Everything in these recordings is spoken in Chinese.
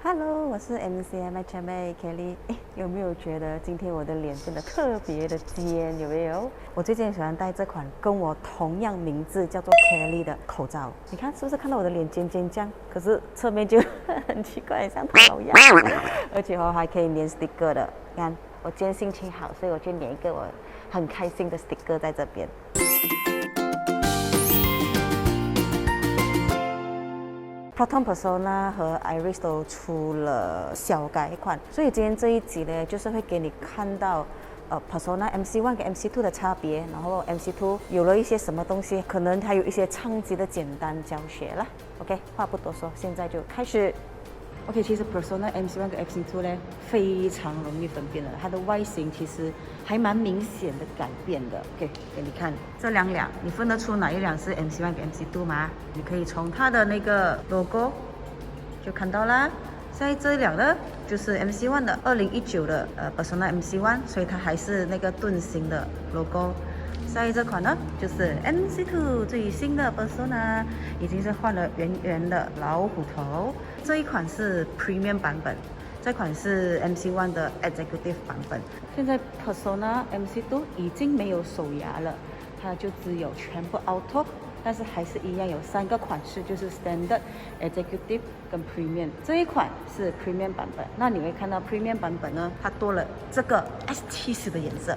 Hello，我是 MCMI 姐妹 Kelly。有没有觉得今天我的脸变得特别的尖？有没有？我最近喜欢戴这款跟我同样名字叫做 Kelly 的口罩。你看是不是看到我的脸尖尖这样？可是侧面就很奇怪，像唐老鸭。而且还可以粘 sticker 的。你看，我今天心情好，所以我就粘一个我很开心的 sticker 在这边。Proton Persona 和 Iris 都出了小改款，所以今天这一集呢，就是会给你看到Persona MC1 跟 MC2 的差别，然后 MC2 有了一些什么东西，可能还有一些超级的简单教学啦。OK， 话不多说，现在就开始。OK， 其实 Persona MC1 跟 MC2 呢，非常容易分辨的，它的外形其实还蛮明显的改变的。OK， 给你看这两辆，你分得出哪一辆是 MC1 跟 MC2 吗？你可以从它的那个 logo 就看到啦。在这一辆呢，就是 MC1 的2019的Persona MC1， 所以它还是那个盾形的 logo。下一这款呢，就是 MC2 最新的 Persona， 已经是换了圆圆的老虎头。这一款是 Premium 版本，这款是 MC1 的 Executive 版本。现在 Persona MC2 已经没有手牙了，它就只有全部 Auto， 但是还是一样有3个款式，就是 Standard、Executive 跟 Premium。这一款是 Premium 版本，那你会看到 Premium 版本呢，它多了这个 S70 的颜色。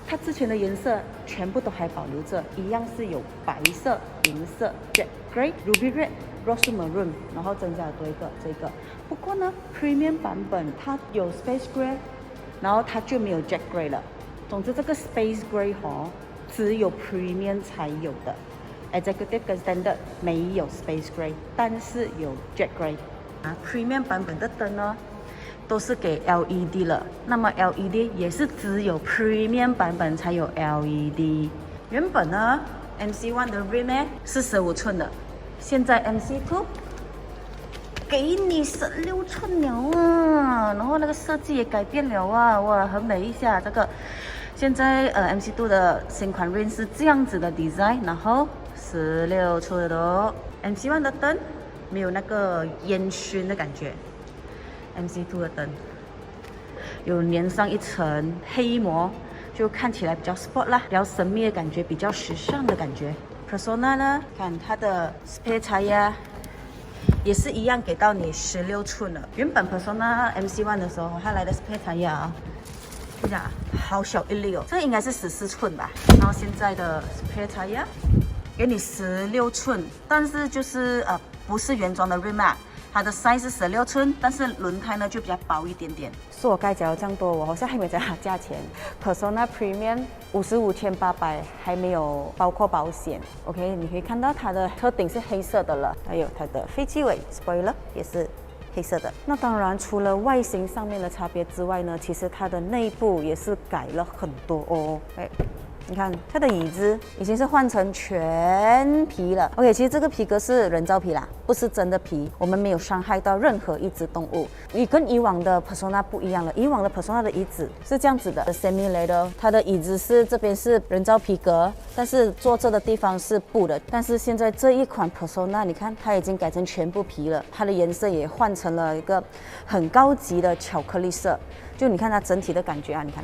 它之前的颜色全部都还保留着，一样是有白色、银色、Jet Grey、Ruby Red、Rose Maroon， 然后增加了多一个这个。不过呢 ，Premium 版本它有 Space Gray， 然后它就没有 Jet Grey 了。总之，这个 Space Gray 只有 Premium 才有的 ，Executive 跟 Standard 没有 Space Gray， 但是有 Jet Grey。Premium 版本的灯呢？都是给 LED 了，那么 LED 也是只有 Premium 版本才有 LED。原本呢 MC1 的 rim 是15寸的，现在 MC2 给你16寸了啊，然后那个设计也改变了啊，哇，很美一下这个。现在MC2 的新款 rim 是这样子的 design， 然后16寸的哦。MC1 的灯没有那个烟熏的感觉。MC2 的灯有粘上一层黑膜，就看起来比较 sport 啦，比较神秘的感觉，比较时尚的感觉。Persona 呢，看它的 spare tire 也是一样给到你16寸了。原本 Persona MC1 的时候，它来的 spare tire 啊，这样好小一粒哦，这个应该是14寸吧。然后现在的 spare tire 给你16寸，但是就是不是原装的 rim 啊。它的 size 是16寸，但是轮胎呢就比较薄一点点。是我该讲这样多，我好像还没讲它价钱。Persona Premium 55,800，还没有包括保险。OK， 你可以看到它的车顶是黑色的了，还有它的飞机尾 spoiler 也是黑色的。那当然，除了外形上面的差别之外呢，其实它的内部也是改了很多哦。你看它的椅子已经是换成全皮了。OK， 其实这个皮革是人造皮啦，不是真的皮。我们没有伤害到任何一只动物。你跟以往的 Persona 不一样了，以往的 Persona 的椅子是这样子的 ，semi leather， 它的椅子是这边是人造皮革，但是坐着的地方是布的。但是现在这一款 Persona， 你看它已经改成全部皮了，它的颜色也换成了一个很高级的巧克力色。就你看它整体的感觉啊，你看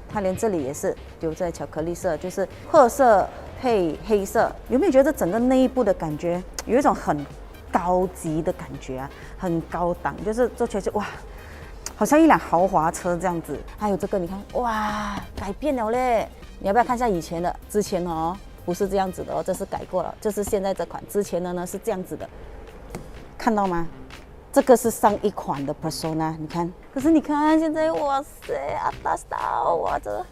它连这里也是留在巧克力色，就是褐色配黑色。有没有觉得整个内部的感觉有一种很高级的感觉啊，很高档，就是坐起来就哇，好像一辆豪华车这样子。还有这个你看，哇，改变了嘞！你要不要看一下以前的？之前不是这样子的哦，这是改过了，这是现在这款。之前的呢是这样子的，看到吗？这个是上一款的 Persona， 你看。可是你看现在，哇塞，阿达style，哇，这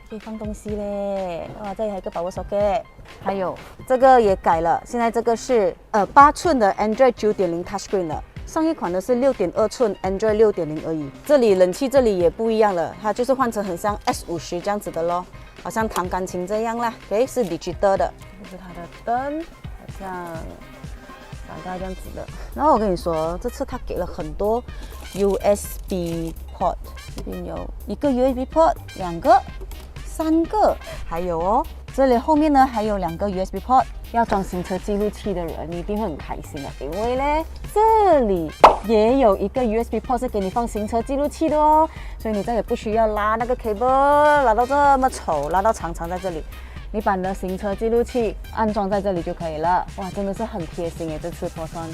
可以放东西嘞，哇，这里还有一个保护手给，还有这个也改了，现在这个是8寸的 Android 9.0 Touchscreen 了。上一款的是6.2寸 Android 6.0而已。这里冷气这里也不一样了，它就是换成很像 S50这样子的咯，好像弹钢琴这样啦。OK， 是 digital 的，这是它的灯，好像大概这样子的。然后我跟你说，这次它给了很多 USB port， 这边有一个 USB port， 2个、3个，还有这里后面呢还有2个 USB port，要装行车记录器的人，你一定会很开心的，因为呢，这里也有一个 USB port 是给你放行车记录器的哦，所以你再也不需要拉那个 cable， 拉到这么丑，拉到长长在这里。你把你的行车记录器安装在这里就可以了。哇，真的是很贴心耶，这次Proton。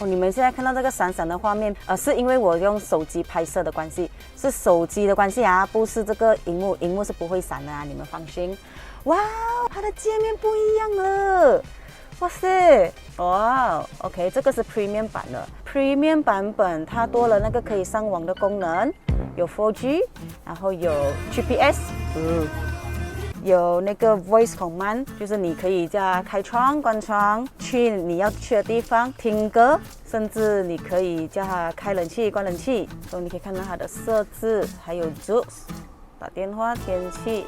哦，你们现在看到这个闪闪的画面，是因为我用手机拍摄的关系，是手机的关系啊，不是这个荧幕，荧幕是不会闪的啊，你们放心。哇，它的界面不一样了，哇塞，哇 ，OK， 这个是 Premium 版的 ，Premium 版本它多了那个可以上网的功能，有 4G， 然后有 GPS，有那个 voice command， 就是你可以叫它开窗、关窗，去你要去的地方听歌，甚至你可以叫它开冷气、关冷气。所以你可以看到它的设置，还有 Joox 打电话、天气、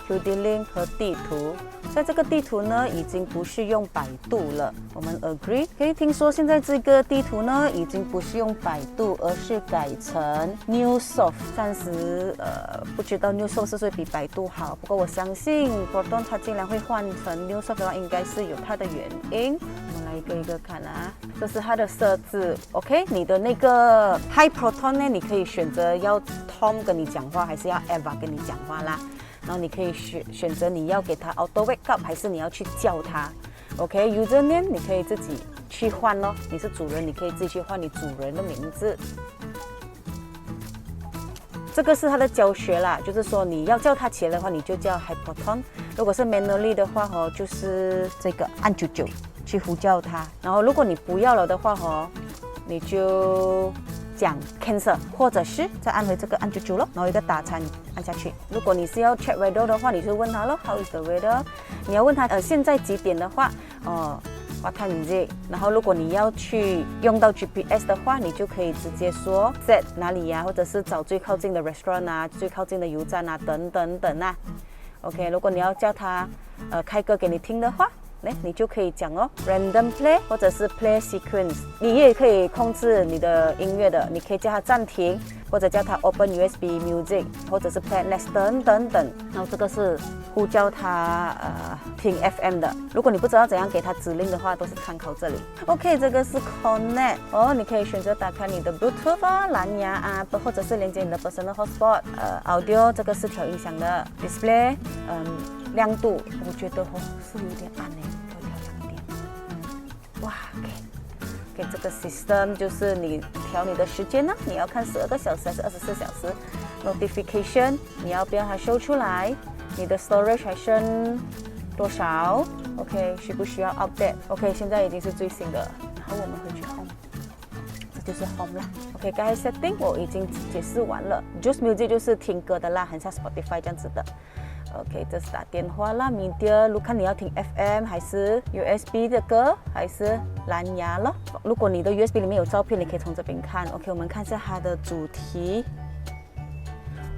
QD-Link 和地图。在这个地图呢，已经不是用百度了，我们 agree。可以听说现在这个地图呢，已经不是用百度，而是改成 Newsoft。暂时不知道 Newsoft 是不是比百度好，不过我相信 Proton 它竟然会换成 Newsoft 的话，应该是有它的原因。我们来一个一个看啊，这是它的设置。OK， 你的那个 Hi Proton 呢，你可以选择要 Tom 跟你讲话，还是要 Eva 跟你讲话啦。然后你可以选择你要给它 auto wake up， 还是你要去叫它。OK，username 你可以自己去换咯。你是主人，你可以自己去换你主人的名字。这个是它的教学啦，就是说你要叫它起来的话，你就叫 Hi Proton。如果是 manually 的话就是这个按99去呼叫它。然后如果你不要了的话你就讲 cancel， 或者是再按回这个按99咯，然后一个打叉你按下去。如果你是要 check weather 的话，你就问他咯 ，How is the weather？ 你要问他现在几点的话，what time is it？ 然后如果你要去用到 GPS 的话，你就可以直接说 set 哪里呀，或者是找最靠近的 restaurant 啊，最靠近的油站啊，等等等啊。OK， 如果你要叫他开歌给你听的话。你就可以讲random play 或者是 play sequence， 你也可以控制你的音乐的，你可以叫它暂停，或者叫它 open USB music， 或者是 play next 等等等。然后这个是呼叫它听 FM 的。如果你不知道怎样给它指令的话，都是参考这里。OK， 这个是 connect 你可以选择打开你的 Bluetooth 蓝牙啊，或者是连接你的 personal hotspot。audio 这个是调音响的 display， 亮度我觉得是有点暗调亮一点。哇 ，OK， 这个 system 就是你调你的时间呢，你要看12个小时还是24小时 ？Notification 你要不要它show出来？你的 storage 还剩多少 ？OK， 需不需要 update？OK， 现在已经是最新的。然后我们回去 home， 这就是 home 啦。OK， 刚才 setting 我已经解释完了。Joox Music 就是听歌的啦，很像 Spotify 这样子的。OK， 这是打电话啦 ，media， 看你要听 FM 还是 USB 的歌，还是蓝牙咯。如果你的 USB 里面有照片，你可以从这边看。OK， 我们看一下它的主题。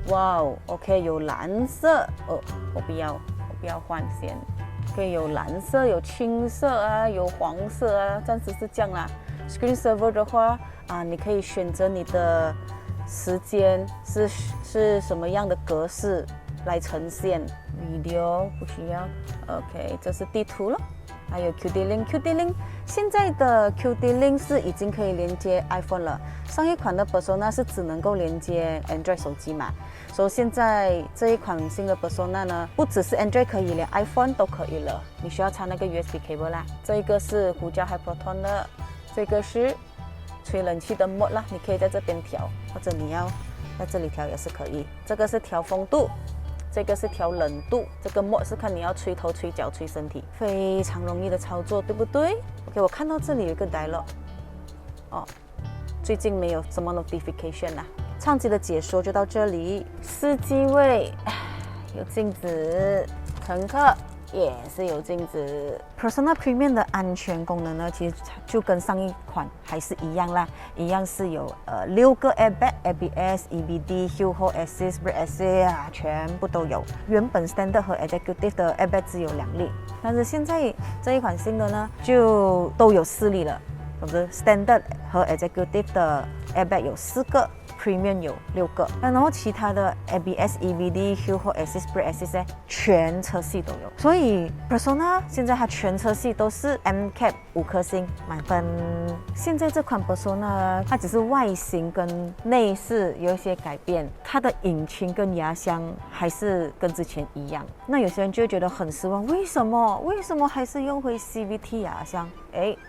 哇哦 ，OK， 有蓝色，我不要换先。OK， 有蓝色，有青色啊，有黄色啊，暂时是这样啦。Screen Saver 的话你可以选择你的时间是什么样的格式。来呈现 video 不需要 ，OK， 这是地图了，还有 QD-Link， 现在的 QD-Link 是已经可以连接 iPhone 了，上一款的 Persona 是只能够连接 Android 手机嘛，所以现在这一款新的 Persona 呢，不只是 Android 可以，连 iPhone 都可以了，你需要插那个 USB cable 啦。这一个是呼叫 Hi Proton 的，这个是吹冷气的 mode 啦，你可以在这边调，或者你要在这里调也是可以。这个是调风度。这个是调冷度，这个 mode 是看你要吹头、吹脚、吹身体，非常容易的操作，对不对 ？OK， 我看到这里有一个 dialog， 最近没有什么 notification 啦。唱机的解说就到这里，司机位有镜子，乘客也是有镜子。Persona Premium 的安全功能呢，其实就跟上一款还是一样啦，一样是有6个 airbag、ABS、EBD、Hill Hold Assist、Brake Assist 全部都有。原本 Standard 和 Executive 的 airbag 只有2粒，但是现在这一款新的呢，就都有4粒了。总之 Standard 和 Executive 的 airbag 有4个 Premium 有6个，然后其他的 ABS、EBD、Hill Hold Assist、Brake Assist 呢，全车系都有。所以 Persona 现在它全车系都是 MCAP 5颗星满分。现在这款 Persona 它只是外形跟内饰有一些改变，它的引擎跟牙箱还是跟之前一样。那有些人就会觉得很失望，为什么还是用回 CVT 牙箱？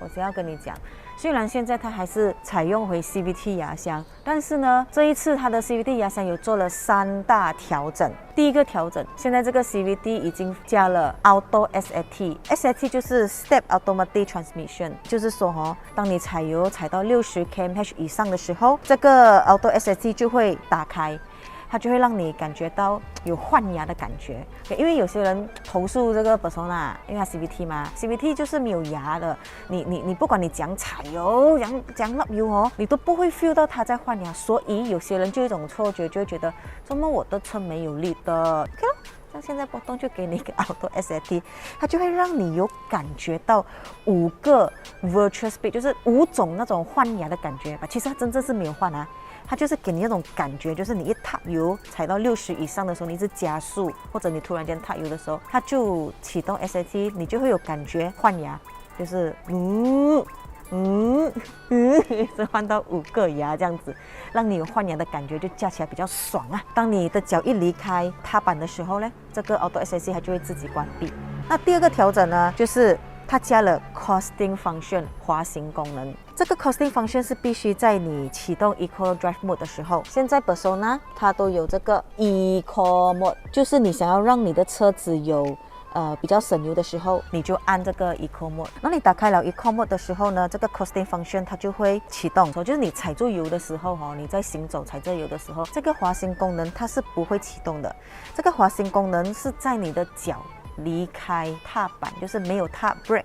我先要跟你讲，虽然现在它还是采用回 CVT 牙箱，但是呢，这一次它的 CVT 牙箱有做了3大调整。第一个调整，现在这个 CVT 已经加了 Auto SAT，SAT 就是 Step Automatic Transmission， 就是说当你踩油踩到60 km/h 以上的时候，这个 Auto SAT 就会打开。它就会让你感觉到有换牙的感觉，因为有些人投诉这个 Persona， 因为它 CVT 嘛 ，CVT 就是没有牙的，你不管你讲踩油、讲落油你都不会 feel 到它在换牙，所以有些人就有一种错觉，就会觉得怎么我的车没有力的 ，OK 咯。像现在波动就给你一个 Auto SAT， 它就会让你有感觉到5个 Virtual Speed， 就是5种那种换牙的感觉吧。其实它真正是没有换啊。它就是给你那种感觉，就是你一踏油踩到60以上的时候，你一直加速，或者你突然间踏油的时候，它就启动 SAT， 你就会有感觉换牙，就是是换到5个牙这样子，让你有换牙的感觉，就驾起来比较爽啊。当你的脚一离开踏板的时候呢，这个 Auto SAT 它就会自己关闭。那第二个调整呢，就是它加了 Coasting Function 滑行功能。这个 Coasting Function 是必须在你启动 Eco Drive Mode 的时候。现在 Persona 它都有这个 Eco Mode， 就是你想要让你的车子有比较省油的时候，你就按这个 Eco Mode。那你打开了 Eco Mode 的时候呢，这个 Coasting Function 它就会启动。就是你踩住油的时候你在行走踩着油的时候，这个滑行功能它是不会启动的。这个滑行功能是在你的脚离开踏板，就是没有踏 brake，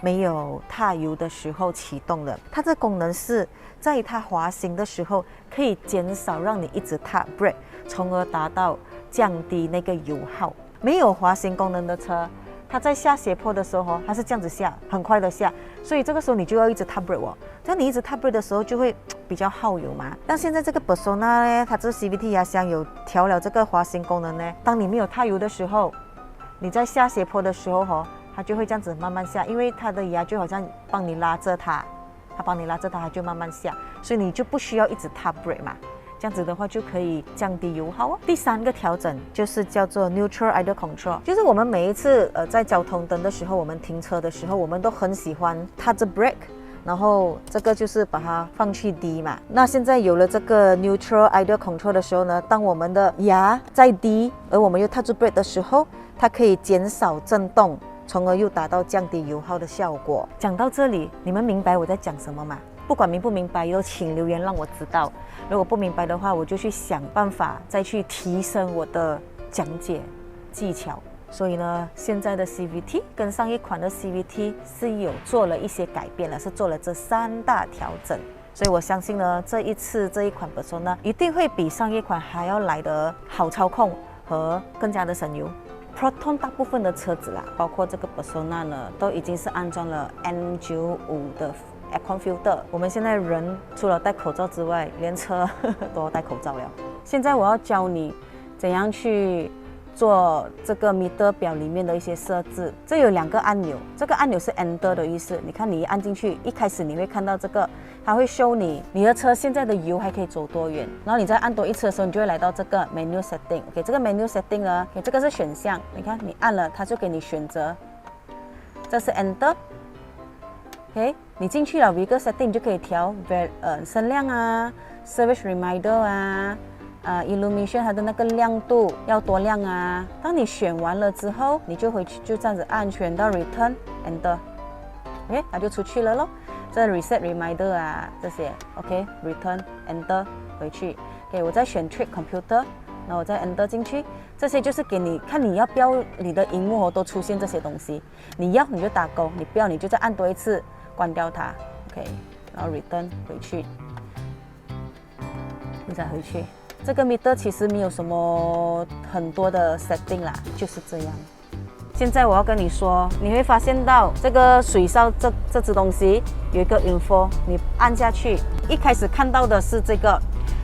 没有踏油的时候启动的。它这功能是在它滑行的时候可以减少让你一直踏 brake， 从而达到降低那个油耗。没有滑行功能的车，它在下斜坡的时候它是这样子下，很快的下，所以这个时候你就要一直踏 brake这样你一直踏 brake的时候就会比较耗油嘛。但现在这个 Persona 呢，它这 CVT 牙箱有调了这个滑行功能呢，当你没有踏油的时候，你在下斜坡的时候它就会这样子慢慢下，因为它的牙就好像帮你拉着它帮你拉着它就慢慢下，所以你就不需要一直踏 brake 嘛。这样子的话就可以降低油耗第3个调整就是叫做 Neutral Idle Control， 就是我们每一次在交通灯的时候，我们停车的时候，我们都很喜欢踏着 brake， 然后这个就是把它放去低嘛。那现在有了这个 Neutral Idle Control 的时候呢，当我们的牙在低，而我们又踏住 brake 的时候，它可以减少震动，从而又达到降低油耗的效果。讲到这里，你们明白我在讲什么吗？不管明不明白，都请留言让我知道。如果不明白的话，我就去想办法再去提升我的讲解技巧。所以呢，现在的 CVT 跟上一款的 CVT 是有做了一些改变了，是做了这3大调整。所以我相信呢，这一次这一款 Persona 一定会比上一款还要来得好操控和更加的省油。Proton 大部分的车子啦，包括这个 Persona 呢，都已经是安装了 N95 的Aircon filter。我们现在人除了戴口罩之外，连车都要戴口罩了。现在我要教你怎样去做这个 meter 表里面的一些设置。这有2个按钮，这个按钮是 Enter 的意思。你看，你一按进去，一开始你会看到这个，它会 show 你的车现在的油还可以走多远。然后你再按多1次的时候，你就会来到这个 menu setting。OK， 这个 menu setting 呢，这个是选项。你看，你按了，它就给你选择。这是 Enter。OK， 你进去了 vehicle setting， 你就可以调声量啊 ，service reminder 啊，illumination 它的那个亮度要多亮啊。当你选完了之后，你就回去就这样子按选到 return enter，OK， 它就出去了咯。这 reset reminder 啊这些 ，OK return enter 回去。OK， 我再选 trick computer， 然后我再 enter 进去。这些就是给你看你要不要你的荧幕都出现这些东西。你要你就打勾，你不要你就再按多1次。关掉它 ，OK， 然后 return 回去，你再回去。这个 meter 其实没有什么很多的 setting 啦，就是这样。现在我要跟你说，你会发现到这个水烧这只东西有一个 info， 你按下去，一开始看到的是这个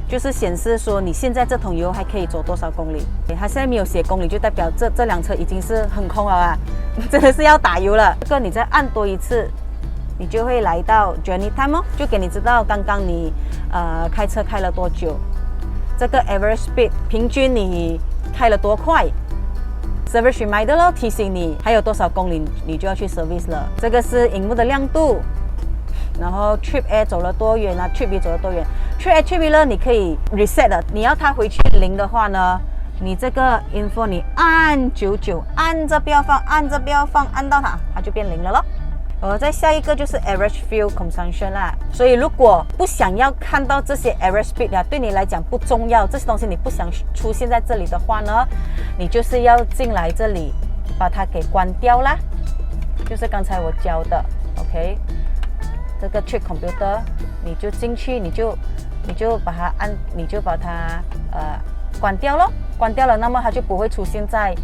就是显示说你现在这桶油还可以走多少公里。它现在没有写公里，就代表这辆车已经是很空了啊，真的是要打油了。这个你再按多一次，你就会来到 journey time 哦，就给你知道刚刚你开车开了多久，这个 average speed 平均你开了多快。Service reminder 咯，提醒你还有多少公里你就要去 service 了。这个是荧幕的亮度，然后 Trip A 走了多远啊 ，Trip B 走了多远。Trip A、Trip B 呢，你可以 reset 的。你要它回去0的话呢，你这个 info 你按99，按着不要放，按着不要放，按到它就变0了咯。再下一个就是 average fuel consumption 啦，所以如果不想要看到这些 average speed 啊，对你来讲不重要，这些东西你不想出现在这里的话呢，你就是要进来这里把它给关掉啦，就是刚才我教的 ，OK， 这个 trip computer 你就进去，你就把它关掉咯，关掉了，那么它就不会出现在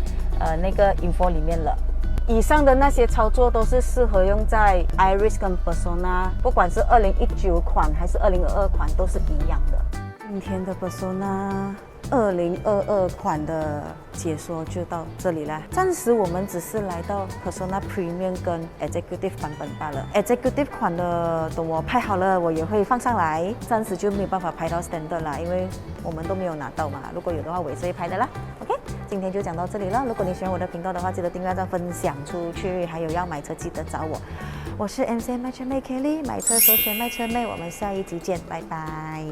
那个 info 里面了。以上的那些操作都是适合用在 Iris 跟 Persona， 不管是2019款还是2022款都是一样的。今天的 Persona 2022款的解说就到这里啦。暂时我们只是来到 Persona Premium 跟 Executive 版本罢了。Executive 款的等我拍好了，我也会放上来。暂时就没有办法拍到 Standard 啦，因为我们都没有拿到嘛。如果有的话，我也是会拍的啦。OK， 今天就讲到这里了。如果你喜欢我的频道的话，记得订阅、再分享出去。还有要买车记得找我。我是 MCN 卖车妹 Kelly， 买车首选卖车妹。我们下一集见，拜拜。